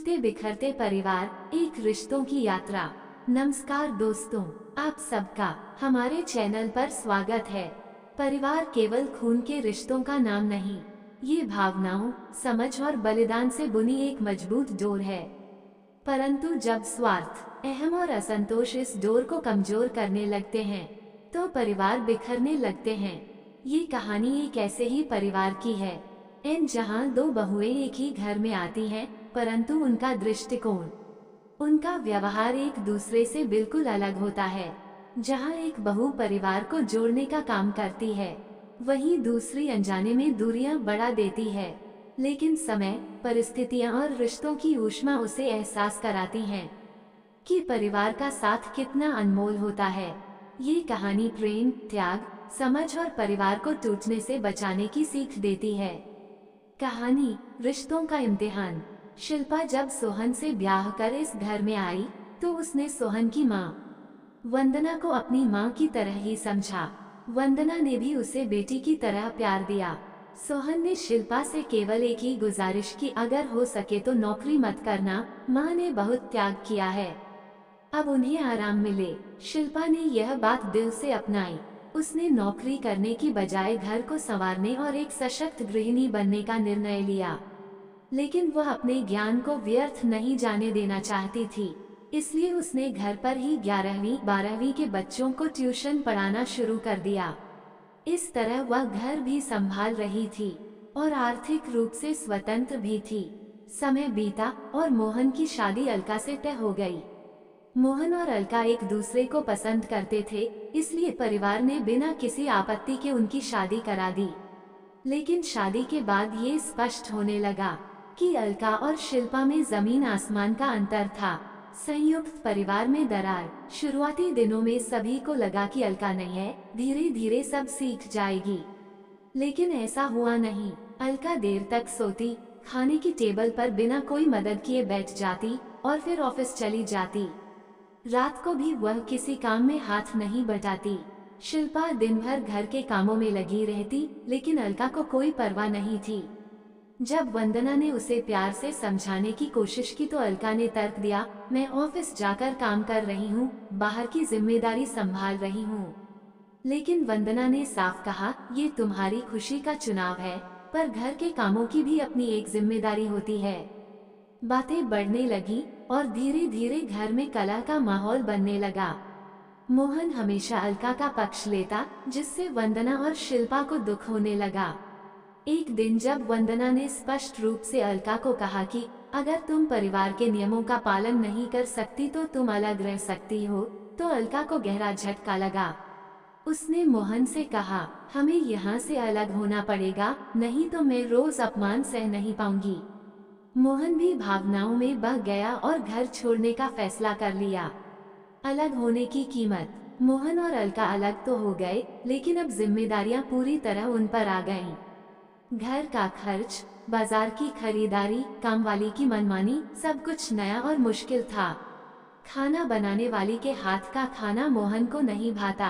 टूटते बिखरते परिवार, एक रिश्तों की यात्रा। नमस्कार दोस्तों, आप सबका हमारे चैनल पर स्वागत है। परिवार केवल खून के रिश्तों का नाम नहीं, ये भावनाओं, समझ और बलिदान से बुनी एक मजबूत डोर है। परंतु जब स्वार्थ, अहम और असंतोष इस डोर को कमजोर करने लगते हैं, तो परिवार बिखरने लगते हैं। ये कहानी एक ऐसे ही परिवार की है, जहाँ दो बहुएं एक ही घर में आती हैं, परंतु उनका दृष्टिकोण, उनका व्यवहार एक दूसरे से बिल्कुल अलग होता है। जहाँ एक बहू परिवार को जोड़ने का काम करती है, वहीं दूसरी अनजाने में दूरियां बढ़ा देती है। लेकिन समय, परिस्थितियां और रिश्तों की ऊष्मा उसे एहसास कराती हैं कि परिवार का साथ कितना अनमोल होता है। ये कहानी प्रेम, त्याग, समझ और परिवार को टूटने से बचाने की सीख देती है। कहानी रिश्तों का इम्तिहान। शिल्पा जब सोहन से ब्याह कर इस घर में आई, तो उसने सोहन की माँ वंदना को अपनी माँ की तरह ही समझा। वंदना ने भी उसे बेटी की तरह प्यार दिया। सोहन ने शिल्पा से केवल एक ही गुजारिश की, अगर हो सके तो नौकरी मत करना। माँ ने बहुत त्याग किया है, अब उन्हें आराम मिले। शिल्पा ने यह बात दिल से अपनाई। उसने नौकरी करने की बजाय घर को संवारने और एक सशक्त गृहिणी बनने का निर्णय लिया। लेकिन वह अपने ज्ञान को व्यर्थ नहीं जाने देना चाहती थी, इसलिए उसने घर पर ही 11वीं 12वीं के बच्चों को ट्यूशन पढ़ाना शुरू कर दिया। इस तरह वह घर भी संभाल रही थी और आर्थिक रूप से स्वतंत्र भी थी। समय बीता और मोहन की शादी अलका से तय हो गई। मोहन और अलका एक दूसरे को पसंद करते थे, इसलिए परिवार ने बिना किसी आपत्ति के उनकी शादी करा दी। लेकिन शादी के बाद ये स्पष्ट होने लगा कि अलका और शिल्पा में जमीन आसमान का अंतर था। संयुक्त परिवार में दरार। शुरुआती दिनों में सभी को लगा कि अलका नहीं है, धीरे धीरे सब सीख जाएगी। लेकिन ऐसा हुआ नहीं। अलका देर तक सोती, खाने की टेबल पर बिना कोई मदद किए बैठ जाती और फिर ऑफिस चली जाती। रात को भी वह किसी काम में हाथ नहीं बटाती। शिल्पा दिन भर घर के कामों में लगी रहती, लेकिन अलका को कोई परवाह नहीं थी। जब वंदना ने उसे प्यार से समझाने की कोशिश की तो अलका ने तर्क दिया, मैं ऑफिस जाकर काम कर रही हूँ, बाहर की जिम्मेदारी संभाल रही हूँ। लेकिन वंदना ने साफ कहा, ये तुम्हारी खुशी का चुनाव है, पर घर के कामों की भी अपनी एक जिम्मेदारी होती है। बातें बढ़ने लगी और धीरे धीरे घर में कलह का माहौल बनने लगा। मोहन हमेशा अलका का पक्ष लेता, जिससे वंदना और शिल्पा को दुख होने लगा। एक दिन जब वंदना ने स्पष्ट रूप से अलका को कहा कि अगर तुम परिवार के नियमों का पालन नहीं कर सकती तो तुम अलग रह सकती हो, तो अलका को गहरा झटका लगा। उसने मोहन से कहा, हमें यहाँ से अलग होना पड़ेगा, नहीं तो मैं रोज अपमान सह नहीं पाऊंगी। मोहन भी भावनाओं में बह गया और घर छोड़ने का फैसला कर लिया। अलग होने की कीमत। मोहन और अलका अलग तो हो गए, लेकिन अब जिम्मेदारियां पूरी तरह उन पर आ गईं। घर का खर्च, बाजार की खरीदारी, कामवाली की मनमानी, सब कुछ नया और मुश्किल था। खाना बनाने वाली के हाथ का खाना मोहन को नहीं भाता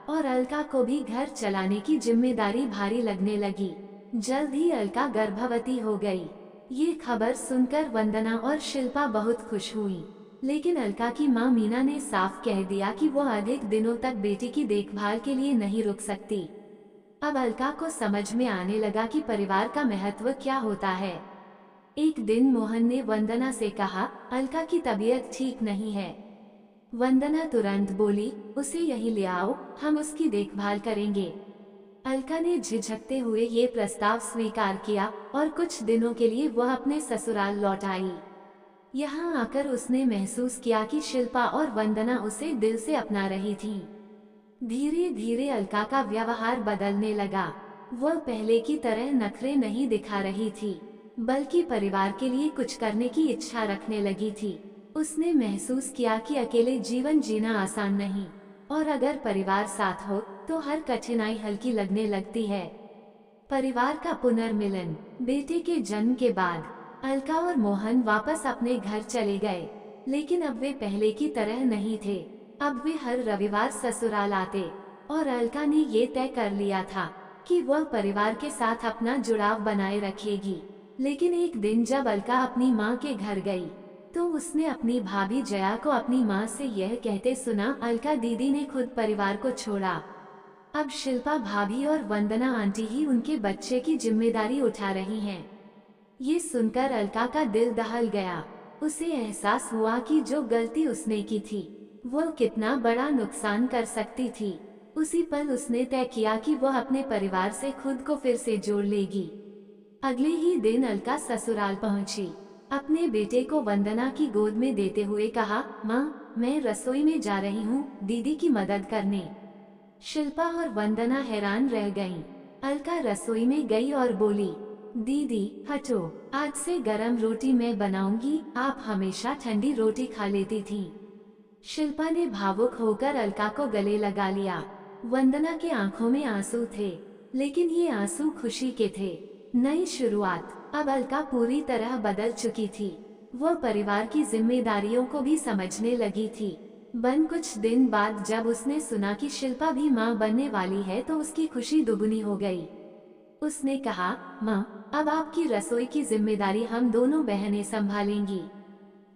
और अलका को भी घर चलाने की जिम्मेदारी भारी लगने लगी। जल्द ही अलका गर्भवती हो गई। ये खबर सुनकर वंदना और शिल्पा बहुत खुश हुई, लेकिन अलका की मां मीना ने साफ कह दिया कि वो अधिक दिनों तक बेटी की देखभाल के लिए नहीं रुक सकती। अब अलका को समझ में आने लगा कि परिवार का महत्व क्या होता है। एक दिन मोहन ने वंदना से कहा, अलका की तबीयत ठीक नहीं है। वंदना तुरंत बोली, उसे यहीं ले आओ, हम उसकी देखभाल करेंगे। अलका ने झिझकते हुए ये प्रस्ताव स्वीकार किया और कुछ दिनों के लिए वह अपने ससुराल लौट आई। यहाँ आकर उसने महसूस किया कि शिल्पा और वंदना उसे दिल से अपना रही थीं। धीरे धीरे अलका का व्यवहार बदलने लगा। वह पहले की तरह नखरे नहीं दिखा रही थी, बल्कि परिवार के लिए कुछ करने की इच्छा रखने लगी थी। उसने महसूस किया कि अकेले जीवन जीना आसान नहीं, और अगर परिवार साथ हो तो हर कठिनाई हल्की लगने लगती है। परिवार का पुनर्मिलन। बेटे के जन्म के बाद अलका और मोहन वापस अपने घर चले गए, लेकिन अब वे पहले की तरह नहीं थे। अब वे हर रविवार ससुराल आते और अलका ने ये तय कर लिया था कि वह परिवार के साथ अपना जुड़ाव बनाए रखेगी। लेकिन एक दिन जब अलका अपनी माँ के घर गई, तो उसने अपनी भाभी जया को अपनी माँ से यह कहते सुना, अलका दीदी ने खुद परिवार को छोड़ा। अब शिल्पा भाभी और वंदना आंटी ही उनके बच्चे की जिम्मेदारी उठा रही हैं। ये सुनकर अलका का दिल दहल गया। उसे एहसास हुआ कि जो गलती उसने की थी वो कितना बड़ा नुकसान कर सकती थी। उसी पल उसने तय किया कि वह अपने परिवार से खुद को फिर से जोड़ लेगी। अगले ही दिन अलका ससुराल पहुंची। अपने बेटे को वंदना की गोद में देते हुए कहा, माँ, मैं रसोई में जा रही हूँ दीदी की मदद करने। शिल्पा और वंदना हैरान रह गईं। अलका रसोई में गई और बोली, दीदी हटो, आज से गरम रोटी मैं बनाऊंगी, आप हमेशा ठंडी रोटी खा लेती थी। शिल्पा ने भावुक होकर अलका को गले लगा लिया। वंदना के आंखों में आंसू थे, लेकिन ये आंसू खुशी के थे। नई शुरुआत। अब अलका पूरी तरह बदल चुकी थी। वो परिवार की जिम्मेदारियों को भी समझने लगी थी। कुछ दिन बाद जब उसने सुना कि शिल्पा भी माँ बनने वाली है तो उसकी खुशी दुगनी हो गई। उसने कहा, माँ, अब आपकी रसोई की जिम्मेदारी हम दोनों बहनें संभालेंगी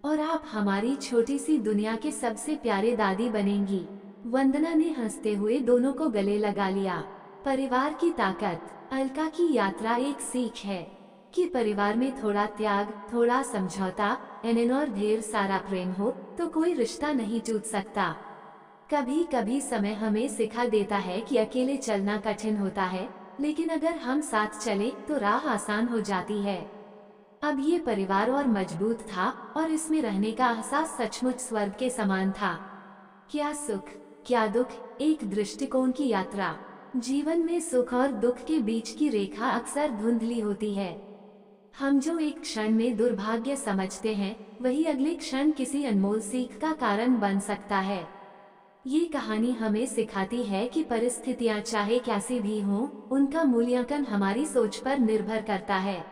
और आप हमारी छोटी सी दुनिया के सबसे प्यारे दादी बनेंगी। वंदना ने हंसते हुए दोनों को गले लगा लिया। परिवार की ताकत। अलका की यात्रा एक सीख है कि परिवार में थोड़ा त्याग, थोड़ा समझौता और ढेर सारा प्रेम हो तो कोई रिश्ता नहीं टूट सकता। कभी कभी समय हमें सिखा देता है कि अकेले चलना कठिन होता है, लेकिन अगर हम साथ चले तो राह आसान हो जाती है। अब ये परिवार और मजबूत था और इसमें रहने का एहसास सचमुच स्वर्ग के समान था। क्या सुख, क्या दुख, एक दृष्टिकोण की यात्रा। जीवन में सुख और दुख के बीच की रेखा अक्सर धुंधली होती है। हम जो एक क्षण में दुर्भाग्य समझते हैं, वही अगले क्षण किसी अनमोल सीख का कारण बन सकता है। ये कहानी हमें सिखाती है कि परिस्थितियां चाहे कैसी भी हों, उनका मूल्यांकन हमारी सोच पर निर्भर करता है।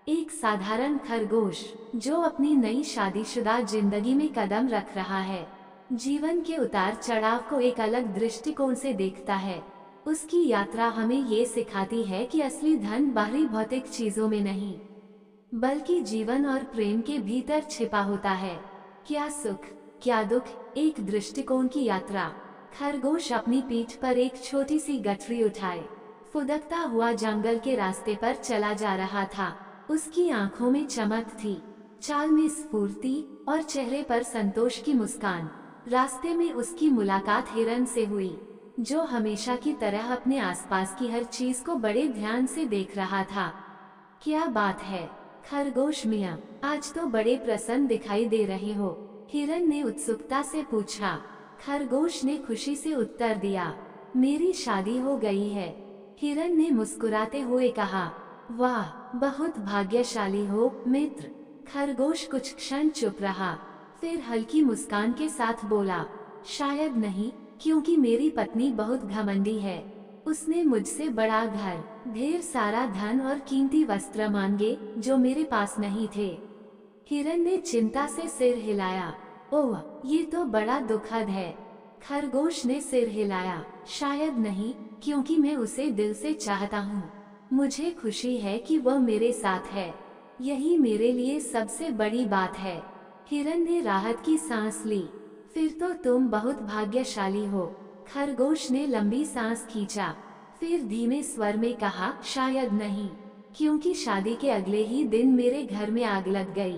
एक साधारण खरगोश जो अपनी नई शादीशुदा जिंदगी में कदम रख रहा है, जीवन के उतार चढ़ाव को एक अलग दृष्टिकोण से देखता है। उसकी यात्रा हमें ये सिखाती है कि असली धन बाहरी भौतिक चीजों में नहीं, बल्कि जीवन और प्रेम के भीतर छिपा होता है। क्या सुख, क्या दुख, एक दृष्टिकोण की यात्रा। खरगोश अपनी पीठ पर एक छोटी सी गठरी उठाए फुदकता हुआ जंगल के रास्ते पर चला जा रहा था। उसकी आंखों में चमक थी, चाल में स्फूर्ति और चेहरे पर संतोष की मुस्कान। रास्ते में उसकी मुलाकात हिरन से हुई, जो हमेशा की तरह अपने आसपास की हर चीज को बड़े ध्यान से देख रहा था। क्या बात है खरगोश मियाँ, आज तो बड़े प्रसन्न दिखाई दे रहे हो, हिरन ने उत्सुकता से पूछा। खरगोश ने खुशी से उत्तर दिया, मेरी शादी हो गई है। हिरन ने मुस्कुराते हुए कहा, वाह, बहुत भाग्यशाली हो मित्र। खरगोश कुछ क्षण चुप रहा, फिर हल्की मुस्कान के साथ बोला, शायद नहीं, क्योंकि मेरी पत्नी बहुत घमंडी है। उसने मुझसे बड़ा घर, ढेर सारा धन और कीमती वस्त्र मांगे जो मेरे पास नहीं थे। हिरन ने चिंता से सिर हिलाया, ओह, ये तो बड़ा दुखद है। खरगोश ने सिर हिलाया, शायद नहीं, क्योंकि मैं उसे दिल से चाहता हूँ। मुझे खुशी है कि वह मेरे साथ है, यही मेरे लिए सबसे बड़ी बात है। हिरन ने राहत की सांस ली, फिर तो तुम बहुत भाग्यशाली हो। खरगोश ने लंबी सांस खींचा, फिर धीमे स्वर में कहा, शायद नहीं, क्योंकि शादी के अगले ही दिन मेरे घर में आग लग गई।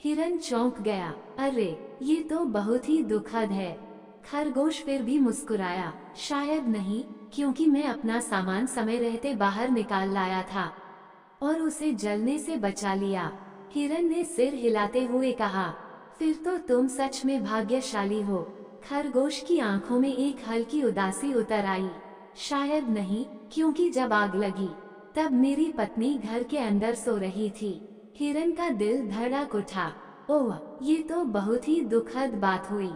हिरन चौंक गया, अरे, ये तो बहुत ही दुखद है। खरगोश फिर भी मुस्कुराया, शायद नहीं, क्योंकि मैं अपना सामान समय रहते बाहर निकाल लाया था और उसे जलने से बचा लिया। हिरन ने सिर हिलाते हुए कहा, फिर तो तुम सच में भाग्यशाली हो। खरगोश की आंखों में एक हल्की उदासी उतर आई, शायद नहीं, क्योंकि जब आग लगी तब मेरी पत्नी घर के अंदर सो रही थी। हिरन का दिल धड़क उठा, ओह, ये तो बहुत ही दुखद बात हुई।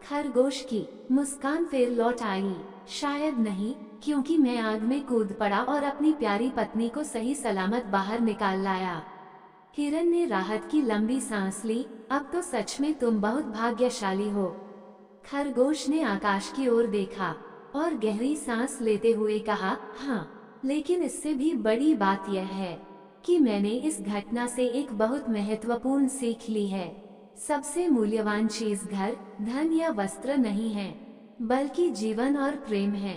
खरगोश की मुस्कान फिर लौट आई, शायद नहीं, क्योंकि मैं आग में कूद पड़ा और अपनी प्यारी पत्नी को सही सलामत बाहर निकाल लाया। हिरन ने राहत की लंबी सांस ली, अब तो सच में तुम बहुत भाग्यशाली हो। खरगोश ने आकाश की ओर देखा और गहरी सांस लेते हुए कहा, हाँ, लेकिन इससे भी बड़ी बात यह है कि मैंने इस घटना से एक बहुत महत्वपूर्ण सीख ली है। सबसे मूल्यवान चीज घर, धन या वस्त्र नहीं है, बल्कि जीवन और प्रेम है।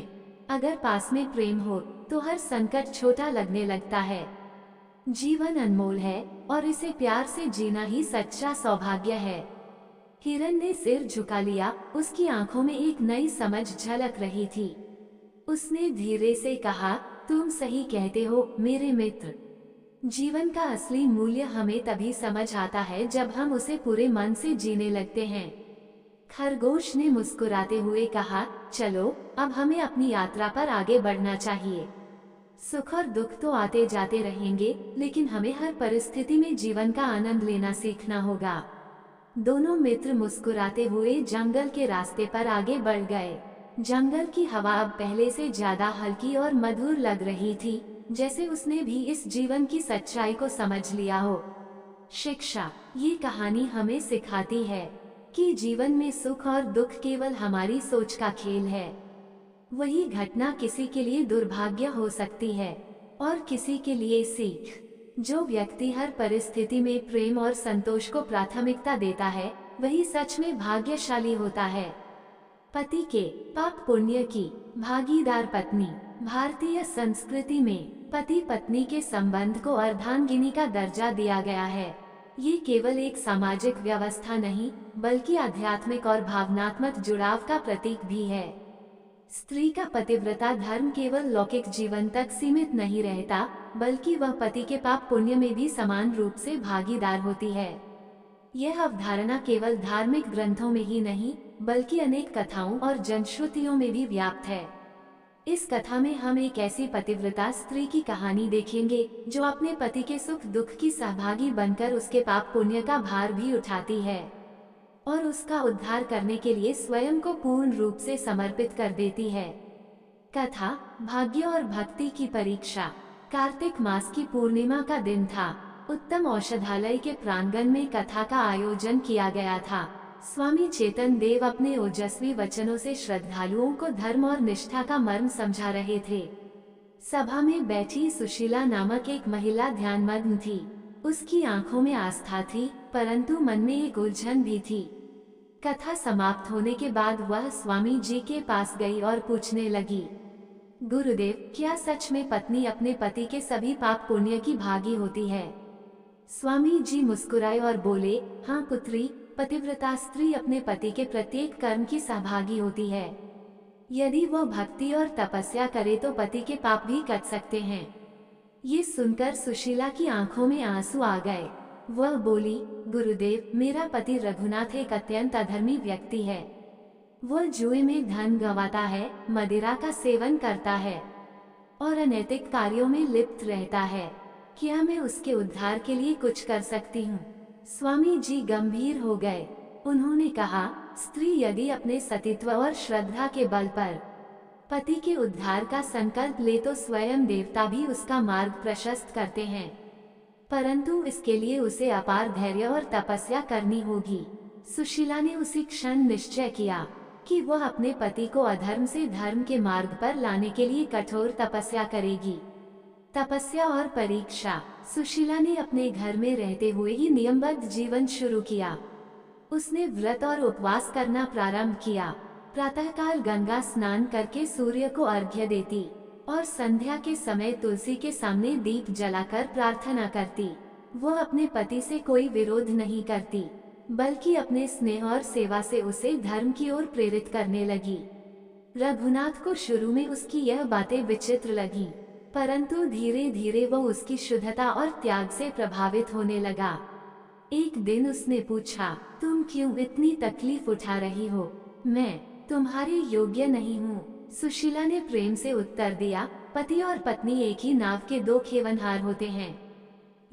अगर पास में प्रेम हो तो हर संकट छोटा लगने लगता है। जीवन अनमोल है और इसे प्यार से जीना ही सच्चा सौभाग्य है। हिरन ने सिर झुका लिया, उसकी आंखों में एक नई समझ झलक रही थी। उसने धीरे से कहा, तुम सही कहते हो मेरे मित्र। जीवन का असली मूल्य हमें तभी समझ आता है जब हम उसे पूरे मन से जीने लगते हैं। खरगोश ने मुस्कुराते हुए कहा, चलो अब हमें अपनी यात्रा पर आगे बढ़ना चाहिए। सुख और दुख तो आते जाते रहेंगे, लेकिन हमें हर परिस्थिति में जीवन का आनंद लेना सीखना होगा। दोनों मित्र मुस्कुराते हुए जंगल के रास्ते पर आगे बढ़ गए। जंगल की हवा अब पहले से ज्यादा हल्की और मधुर लग रही थी, जैसे उसने भी इस जीवन की सच्चाई को समझ लिया हो। शिक्षा, ये कहानी हमें सिखाती है कि जीवन में सुख और दुख केवल हमारी सोच का खेल है। वही घटना किसी के लिए दुर्भाग्य हो सकती है और किसी के लिए सीख। जो व्यक्ति हर परिस्थिति में प्रेम और संतोष को प्राथमिकता देता है, वही सच में भाग्यशाली होता है। पति के पाप पुण्य की भागीदार पत्नी। भारतीय संस्कृति में पति पत्नी के संबंध को अर्धांगिनी का दर्जा दिया गया है। ये केवल एक सामाजिक व्यवस्था नहीं, बल्कि आध्यात्मिक और भावनात्मक जुड़ाव का प्रतीक भी है। स्त्री का पतिव्रता धर्म केवल लौकिक जीवन तक सीमित नहीं रहता, बल्कि वह पति के पाप पुण्य में भी समान रूप से भागीदार होती है। यह अवधारणा केवल धार्मिक ग्रंथों में ही नहीं, बल्कि अनेक कथाओं और जनश्रुतियों में भी व्याप्त है। इस कथा में हम एक ऐसी पतिव्रता स्त्री की कहानी देखेंगे जो अपने पति के सुख दुख की सहभागी बनकर उसके पाप पुण्य का भार भी उठाती है और उसका उद्धार करने के लिए स्वयं को पूर्ण रूप से समर्पित कर देती है। कथा, भाग्य और भक्ति की परीक्षा। कार्तिक मास की पूर्णिमा का दिन था। उत्तम औषधालय के प्रांगण में कथा का आयोजन किया गया था। स्वामी चेतन देव अपने ओजस्वी वचनों से श्रद्धालुओं को धर्म और निष्ठा का मर्म समझा रहे थे। सभा में बैठी सुशीला नामक एक महिला ध्यानमग्न थी। उसकी आंखों में आस्था थी, परंतु मन में एक उलझन भी थी। कथा समाप्त होने के बाद वह स्वामी जी के पास गई और पूछने लगी, गुरुदेव, क्या सच में पत्नी अपने पति के सभी पाप पुण्य की भागी होती है? स्वामी जी मुस्कुराए और बोले, हाँ पुत्री, पतिव्रता स्त्री अपने पति के प्रत्येक कर्म की सहभागी होती है। यदि वह भक्ति और तपस्या करे तो पति के पाप भी कट सकते हैं। ये सुनकर सुशीला की आंखों में आंसू आ गए। वह बोली, गुरुदेव, मेरा पति रघुनाथ एक अत्यंत अधर्मी व्यक्ति है। वह जुए में धन गंवाता है, मदिरा का सेवन करता है और अनैतिक कार्यों में लिप्त रहता है। क्या मैं उसके उद्धार के लिए कुछ कर सकती हूँ? स्वामी जी गंभीर हो गए। उन्होंने कहा, स्त्री यदि अपने सतीत्व और श्रद्धा के बल पर पति के उद्धार का संकल्प ले तो स्वयं देवता भी उसका मार्ग प्रशस्त करते हैं, परंतु इसके लिए उसे अपार धैर्य और तपस्या करनी होगी। सुशीला ने उसी क्षण निश्चय किया कि वह अपने पति को अधर्म से धर्म के मार्ग पर लाने के लिए कठोर तपस्या करेगी। तपस्या और परीक्षा। सुशीला ने अपने घर में रहते हुए ही नियमबद्ध जीवन शुरू किया। उसने व्रत और उपवास करना प्रारंभ किया। प्रातःकाल गंगा स्नान करके सूर्य को अर्घ्य देती और संध्या के समय तुलसी के सामने दीप जलाकर प्रार्थना करती। वह अपने पति से कोई विरोध नहीं करती, बल्कि अपने स्नेह और सेवा से उसे धर्म की ओर प्रेरित करने लगी। रघुनाथ को शुरू में उसकी यह बातें विचित्र लगी, परंतु धीरे धीरे वह उसकी शुद्धता और त्याग से प्रभावित होने लगा। एक दिन उसने पूछा, तुम क्यों इतनी तकलीफ उठा रही हो? मैं तुम्हारे योग्य नहीं हूँ। सुशीला ने प्रेम से उत्तर दिया, पति और पत्नी एक ही नाव के दो खेवनहार होते हैं।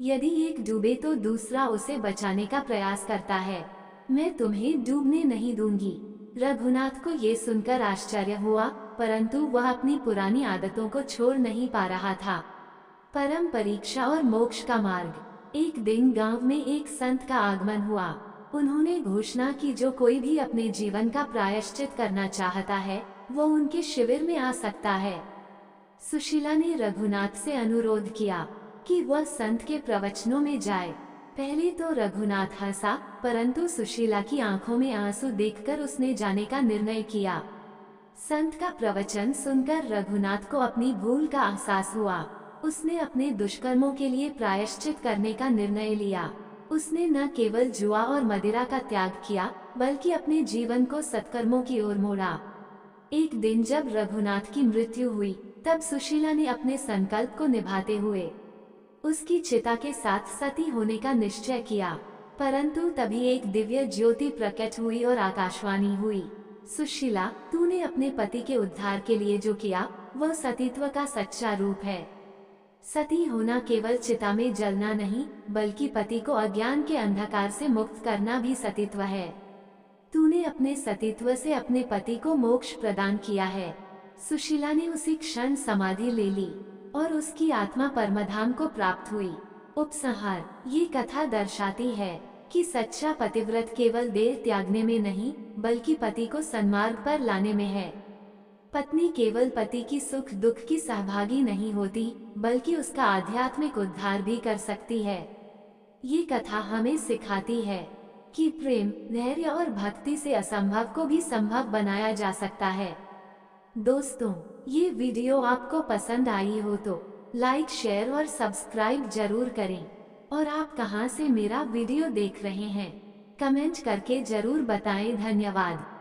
यदि एक डूबे तो दूसरा उसे बचाने का प्रयास करता है। मैं तुम्हें डूबने नहीं दूंगी। रघुनाथ को ये सुनकर आश्चर्य हुआ, परंतु वह अपनी पुरानी आदतों को छोड़ नहीं पा रहा था। परम परीक्षा और मोक्ष का मार्ग। एक दिन गांव में एक संत का आगमन हुआ। उन्होंने घोषणा की, जो कोई भी अपने जीवन का प्रायश्चित करना चाहता है वो उनके शिविर में आ सकता है। सुशीला ने रघुनाथ से अनुरोध किया कि वह संत के प्रवचनों में जाए। पहले तो रघुनाथ हंसा, परंतु सुशीला की आंखों में आंसू देखकर उसने जाने का निर्णय किया। संत का प्रवचन सुनकर रघुनाथ को अपनी भूल का एहसास हुआ। उसने अपने दुष्कर्मों के लिए प्रायश्चित करने का निर्णय लिया। उसने न केवल जुआ और मदिरा का त्याग किया, बल्कि अपने जीवन को सत्कर्मों की ओर मोड़ा। एक दिन जब रघुनाथ की मृत्यु हुई, तब सुशीला ने अपने संकल्प को निभाते हुए उसकी चिता के साथ सती होने का निश्चय किया। परंतु तभी एक दिव्य ज्योति प्रकट हुई और आकाशवाणी हुई, सुशीला, तूने अपने पति के उद्धार के लिए जो किया वह सतीत्व का सच्चा रूप है। सती होना केवल चिता में जलना नहीं, बल्कि पति को अज्ञान के अंधकार से मुक्त करना भी सतीत्व है। तूने अपने सतीत्व से अपने पति को मोक्ष प्रदान किया है। सुशीला ने उसी क्षण समाधि ले ली और उसकी आत्मा परमधाम को प्राप्त हुई। उपसंहार, ये कथा दर्शाती है कि सच्चा पतिव्रत केवल देह त्यागने में नहीं, बल्कि पति को सन्मार्ग पर लाने में है। पत्नी केवल पति की सुख दुख की सहभागी नहीं होती, बल्कि उसका आध्यात्मिक उद्धार भी कर सकती है। ये कथा हमें सिखाती है कि प्रेम, धैर्य और भक्ति से असंभव को भी संभव बनाया जा सकता है। दोस्तों, ये वीडियो आपको पसंद आई हो तो लाइक, शेयर और सब्सक्राइब जरूर करें। और आप कहां से मेरा वीडियो देख रहे हैं, कमेंट करके जरूर बताएं। धन्यवाद।